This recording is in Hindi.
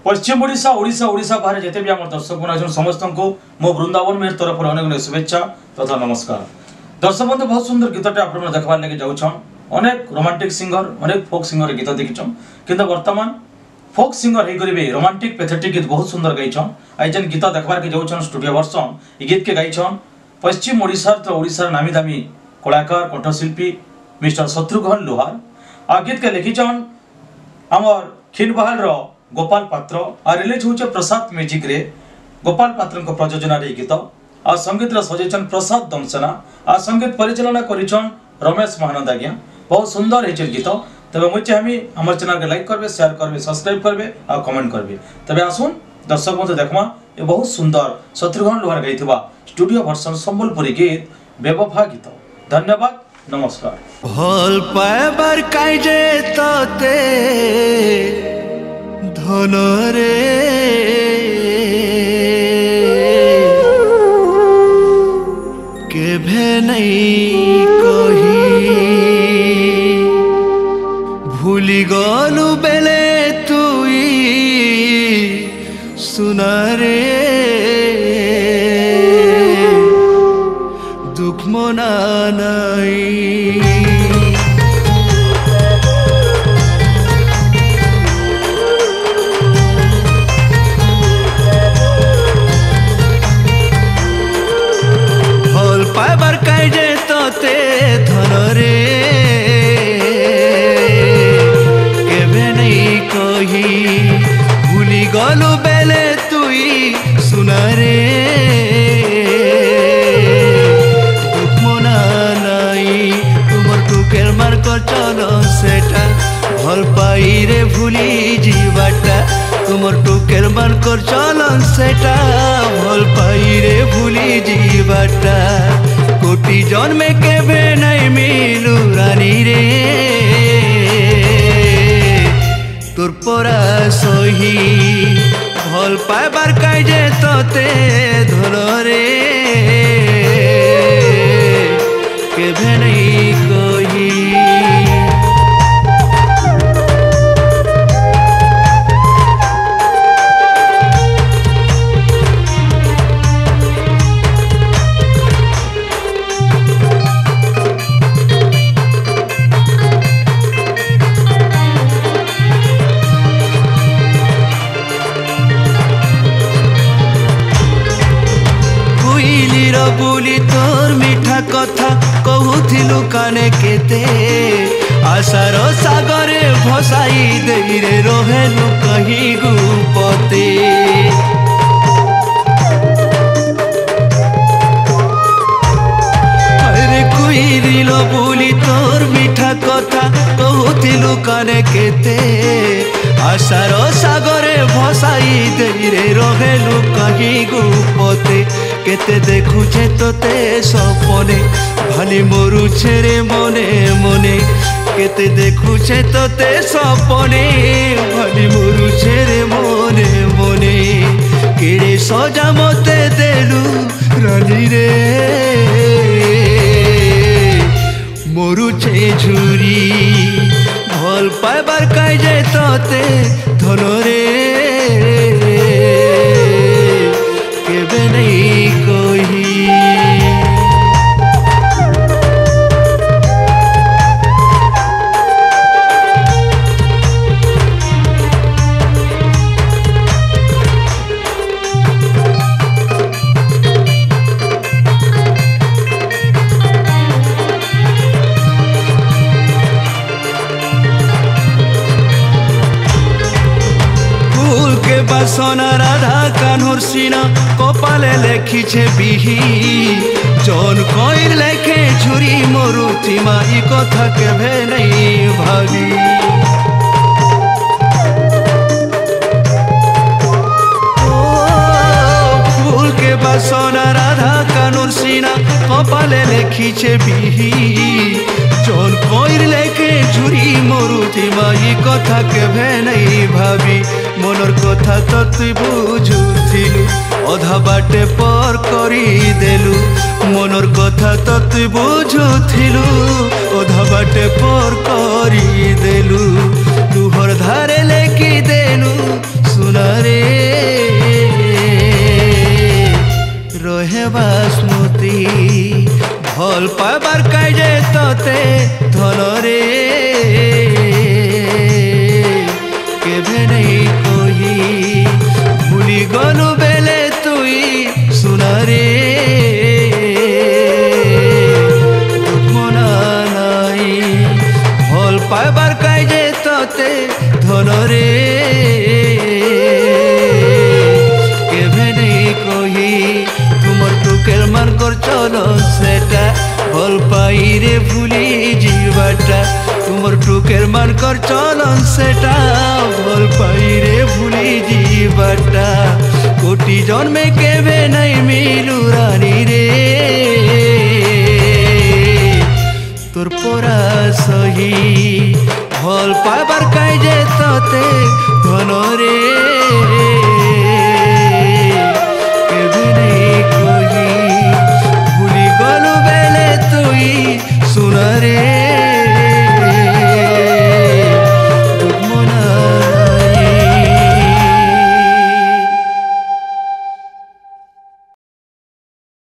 पश्चिम ओडिशा ओडिशा ओडिशा बाहर जिते भी आम दर्शक बंधु समस्त को मो वृंदावन मेहर तरफ अनेक अनेक शुभेच्छा तथा नमस्कार। दर्शक बंधु बहुत सुंदर गीतटे आप देखा लगे जाऊन अनेक रोमांटिक सिंगर अनेक फोक सिंगर गीत देखीछन किंतु वर्तमान फोक सिंगर होकर रोमांटिक पैथेटिक गीत बहुत सुंदर गाइछन। आज जेन गीत देखबार के जाऊन स्टूडियो वर्षन ये गीत के गाइछन पश्चिम ओडिशा तो ओडिशा नामी दामी कलाकार कंठशिल्पी मिस्टर शत्रुघ्न लोहार। आ गीत के लिखिछन आमर खिनबहाल गोपाल पात्र आ रिलीज होचे प्रसाद म्यूजिक रे गोपाल पात्र को प्रयोजन रे गीत आ संगीत रे सजेचन प्रसाद दमसना आ संगीत परिचालना करिछन रमेश महानंद आज्ञा। बहुत सुंदर है गीत। तबे मुझे चाहमी हमर चैनल के लाइक करबे शेयर करबे सब्सक्राइब करबे आ कमेंट करबे। तबे आसुन दर्शक बंधु देखमा ए बहुत सुंदर शत्रुघ्न लोहार गाइथिबा स्टूडियो वर्षन संबलपुरी गीत बेवफा गीत। धन्यवाद नमस्कार। भल पाइबार काइजे तते धन रे केभे नहीं कही भूली गलु बेले तुई सुना रे दुख मना नहीं। पाइबार काइजे तते धन रे केभे नहीं कही भूली गलु बेले तुई सुना रे दुख मना नहीं। तुमर टुकेर मार कर चलो सेटा भल पाई रे भूली जीवाटा तुमर टुकेर मार कर चलो सेटा भल पाई रे भूली जीवाटा कोटी जन्मे केबे नहीं मिलू रानी रे तोर परा सही भल पाइबार काइजे तते धन रे केबे नहीं कही। बोली तोर मीठा कथा कहूथिलु काने केते आशार सागरे भसाई देई रे रहेलु कहीं गुपते। अरे कुइरिलो बोली तोर मीठा कथा कहूथिलु काने केते आशार सागरे भसाई देई रे रहेलु कहीं गुपते। केते देखुछे तोते सपने भाली मरुछे रे मने मने केते देखुछे तोते सपने भाली मरुछे रे मने मने केड़े सजा मते देलु रानी रे मरुछे झुरी भल पाइबार काइजे तोते धन रे केबे नहीं कही। फूल के बासना राधा कान्हर सीना कपाले लेखिछे बिही जन कइर लेखे झुरी मरुति माई कथा केभे नहीं भावी। फूल के बासना राधा कान्हर सीना कपाले लेखिछे बिही जन कइर लेखे झुरी मरुति माई कथा केभे नहीं भावी। मनर कथा तो तुई बुझुथिलु अधा बाटे पर करी देलु मनर कथा तो तुई बुझुथिलु अधा बाटे पर करी देलु तुहर धारे लेकी देलु सुना নেবা স্মৃতি ভল পাইবার কাজে ততে ধনরে কেবে নেই কহি ভুলি গলু বেলে তুই সুনারে মনা নাই ভল পাইবার কাজে ততে ধনরে কেবে নেই কহি তোমার টুকের মান কর চলো সেটা ভল পাইরে ভুলি যাবাটা তোমার টুকের মান কর চলন সেটা ভল পাইরে ভুলি যাবাটা কোটি জন্মে কেবে নাই মিলু রানী